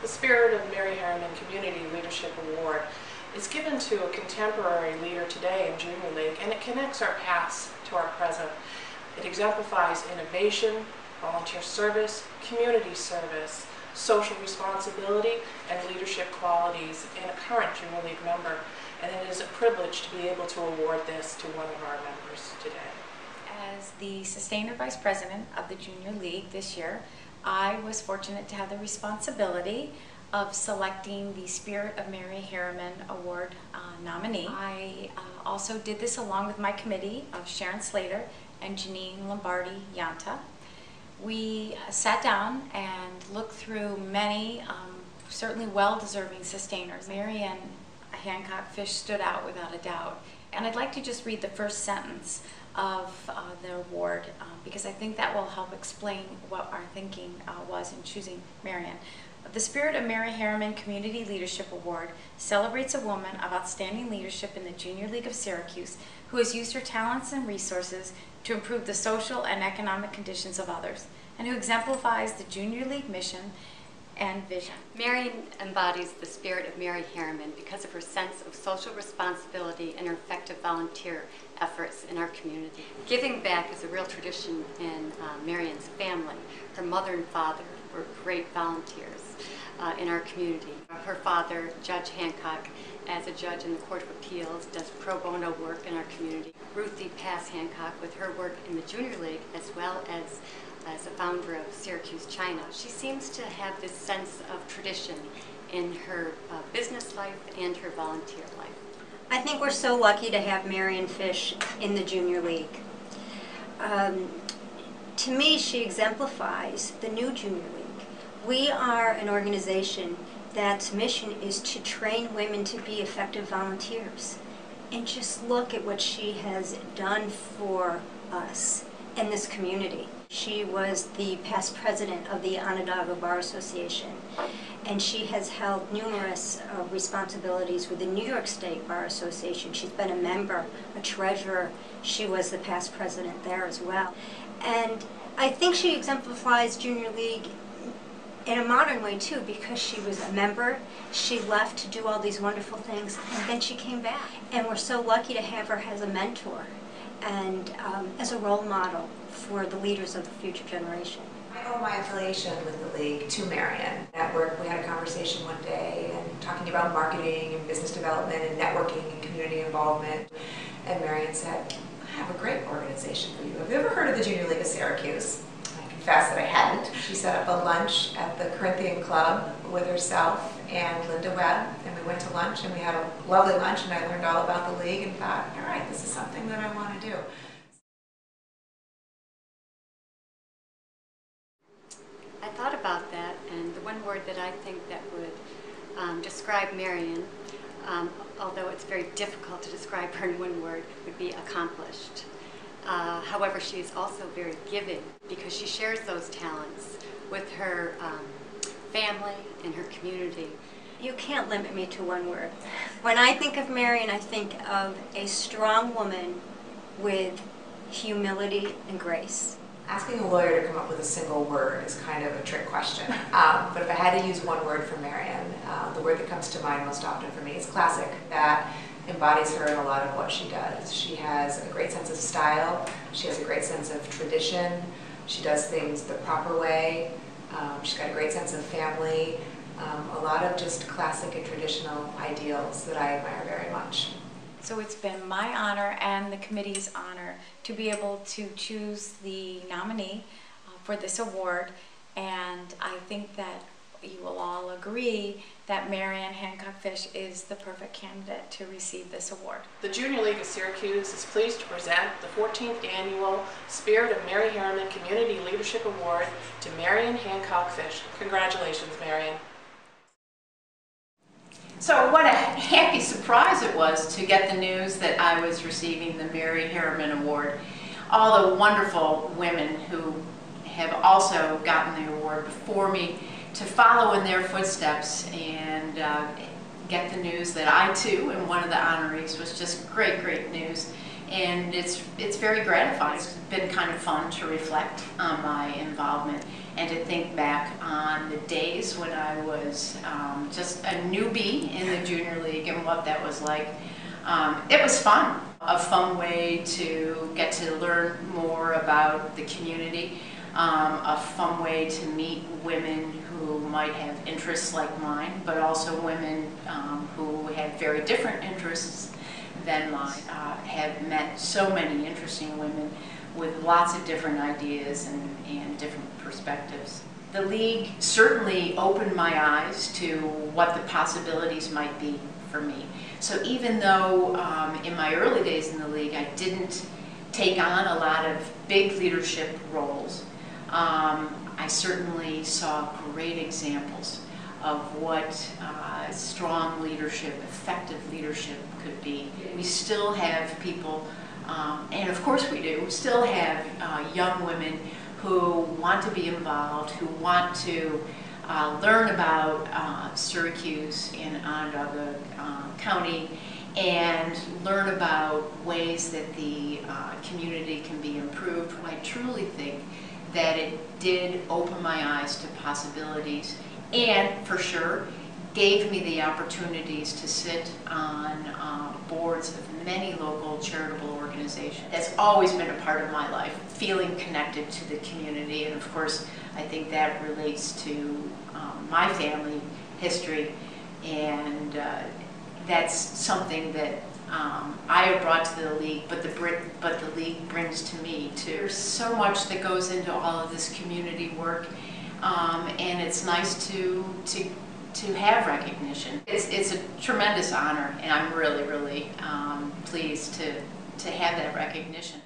The Spirit of Mary Harriman Community Leadership Award is given to a contemporary leader today in Junior League, and it connects our past to our present. It exemplifies innovation, volunteer service, community service, social responsibility, and leadership qualities in a current Junior League member. And it is a privilege to be able to award this to one of our members today. As the Sustainer Vice President of the Junior League this year, I was fortunate to have the responsibility of selecting the Spirit of Mary Harriman Award nominee. I also did this along with my committee of Sharon Slater and Janine Lombardi-Yanta. We sat down and looked through many certainly well-deserving sustainers. Marion Hancock Fish stood out without a doubt. And I'd like to just read the first sentence of the award because I think that will help explain what our thinking was in choosing Marion. The Spirit of Mary Harriman Community Leadership Award celebrates a woman of outstanding leadership in the Junior League of Syracuse who has used her talents and resources to improve the social and economic conditions of others, and who exemplifies the Junior League mission and vision. Marion embodies the spirit of Mary Harriman because of her sense of social responsibility and her effective volunteer efforts in our community. Giving back is a real tradition in Marion's family. Her mother and father were great volunteers in our community. Her father, Judge Hancock, as a judge in the Court of Appeals, does pro bono work in our community. Ruthie Pass Hancock, with her work in the Junior League as well as a founder of Syracuse, China. She seems to have this sense of tradition in her business life and her volunteer life. I think we're so lucky to have Marion Fish in the Junior League. To me, she exemplifies the new Junior League. We are an organization that's mission is to train women to be effective volunteers. And just look at what she has done for us in this community. She was the past president of the Onondaga Bar Association, and she has held numerous responsibilities with the New York State Bar Association. She's been a member, a treasurer. She was the past president there as well. And I think she exemplifies Junior League in a modern way too, because she was a member, she left to do all these wonderful things, and then she came back. And we're so lucky to have her as a mentor and as a role model for the leaders of the future generation. I owe my affiliation with the League to Marion. At work, we had a conversation one day and talking about marketing and business development and networking and community involvement. And Marion said, I have a great organization for you. Have you ever heard of the Junior League of Syracuse? I confessed that I hadn't. She set up a lunch at the Corinthian Club with herself and Linda Webb, and we went to lunch and we had a lovely lunch, and I learned all about the League and thought, all right, this is something that I want to do. I thought about that, and the one word that I think that would describe Marion, although it's very difficult to describe her in one word, would be accomplished. However, she is also very giving because she shares those talents with her family and her community. You can't limit me to one word. When I think of Marion, I think of a strong woman with humility and grace. Asking a lawyer to come up with a single word is kind of a trick question. But if I had to use one word for Marion, the word that comes to mind most often for me is classic. That embodies her in a lot of what she does. She has a great sense of style. She has a great sense of tradition. She does things the proper way. She's got a great sense of family. A lot of just classic and traditional ideals that I admire very much. So it's been my honor and the committee's honor to be able to choose the nominee for this award, and I think that you will all agree that Marion Hancock Fish is the perfect candidate to receive this award. The Junior League of Syracuse is pleased to present the 14th Annual Spirit of Mary Harriman Community Leadership Award to Marion Hancock Fish. Congratulations, Marion. So what a happy surprise it was to get the news that I was receiving the Mary Harriman Award. All the wonderful women who have also gotten the award before me, to follow in their footsteps and get the news that I too am one of the honorees was just great, great news. and it's very gratifying. It's been kind of fun to reflect on my involvement and to think back on the days when I was just a newbie in the Junior League and what that was like. It was fun, a fun way to get to learn more about the community, a fun way to meet women who might have interests like mine, but also women who had very different interests than mine. Have met so many interesting women with lots of different ideas and different perspectives. The league certainly opened my eyes to what the possibilities might be for me. So even though in my early days in the league I didn't take on a lot of big leadership roles, I certainly saw great examples of what strong leadership, effective leadership could be. We still have people, and of course we do, still have young women who want to be involved, who want to learn about Syracuse and Onondaga County and learn about ways that the community can be improved. I truly think that it did open my eyes to possibilities and, for sure, gave me the opportunities to sit on boards of many local charitable organizations. That's always been a part of my life, feeling connected to the community, and of course I think that relates to my family history, and that's something that I have brought to the league, but the league brings to me too. There's so much that goes into all of this community work, and it's nice to have recognition. It's a tremendous honor, and I'm really, really pleased to have that recognition.